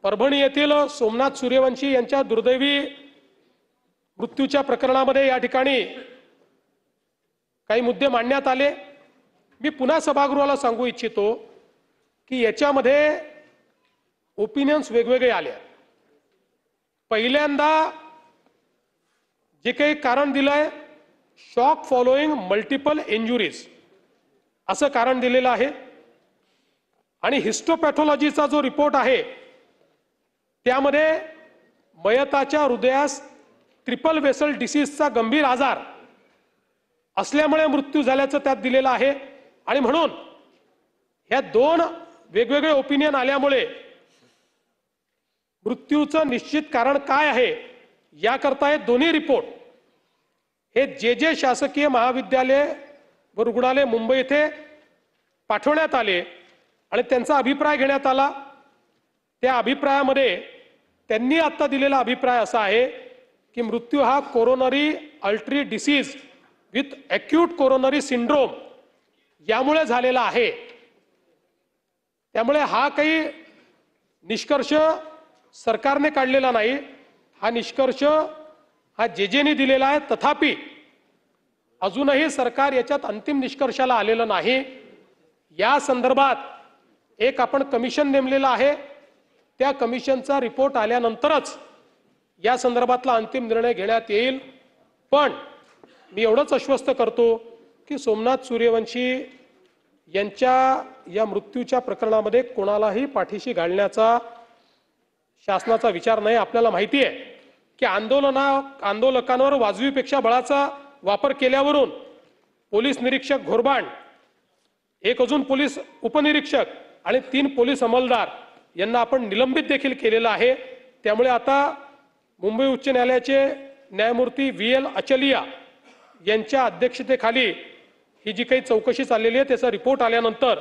परभणी येथील सोमनाथ सूर्यवंशी यांच्या दुर्दैवी मृत्यूच्या प्रकरणामध्ये या ठिकाणी काही मुद्दे मांडण्यात आले। मी पुन्हा सभागृहाला सांगू इच्छितो की याच्यामध्ये ओपिनियन्स वेगवेगळे आले। पहिल्यांदा जे काही कारण दिलंय शॉक फॉलोइंग मल्टिपल इंजुरीज असं कारण दिलेलं आहे आणि हिस्टोपॅथॉलॉजीचा जो रिपोर्ट आहे त्यामध्ये मयताच्या हृदयास ट्रिपल वेसल डिसीजचा गंभीर आजार असल्यामुळे मृत्यू झाल्याचं त्यात दिलेलं आहे आणि म्हणून ह्या दोन वेगवेगळे ओपिनियन आल्यामुळे मृत्यूचं निश्चित कारण काय आहे याकरता हे दोन्ही रिपोर्ट हे जे शासकीय महाविद्यालय व रुग्णालय मुंबई येथे पाठवण्यात आले आणि त्यांचा अभिप्राय घेण्यात आला। त्या अभिप्रायामध्ये त्यांनी आता दिलेला अभिप्राय असा आहे की मृत्यू हा coronary artery disease with acute coronary syndrome यामुळे झालेला आहे। त्यामुळे हा काही निष्कर्ष सरकारने काढलेला नाही, हा निष्कर्ष हा जेजेने दिलेला आहे। तथापि अजूनही सरकार याच्यात अंतिम निष्कर्षाला आलेलं नाही। या संदर्भात एक आपण कमिशन नेमलेलं आहे, त्या कमिशनचा रिपोर्ट आल्यानंतरच या संदर्भातला अंतिम निर्णय घेण्यात येईल। पण मी एवढंच आश्वस्त करतो की सोमनाथ सूर्यवंशी यांच्या या मृत्यूच्या प्रकरणामध्ये कोणालाही पाठीशी घालण्याचा शासनाचा विचार नाही। आपल्याला माहिती आहे की आंदोलकांवर वाजवीपेक्षा बळाचा वापर केल्यावरून पोलीस निरीक्षक घोरबाण, एक अजून पोलीस उपनिरीक्षक आणि 3 पोलीस अंमलदार यांना आपण निलंबित देखील केलेलं आहे। त्यामुळे आता मुंबई उच्च न्यायालयाचे न्यायमूर्ती VL अचलिया यांच्या अध्यक्षतेखाली ही जी काही चौकशी चाललेली आहे त्याचा रिपोर्ट आल्यानंतर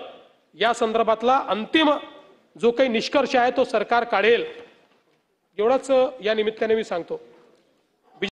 या संदर्भातला अंतिम जो काही निष्कर्ष आहे तो सरकार काढेल, एवढंच या निमित्ताने मी सांगतो।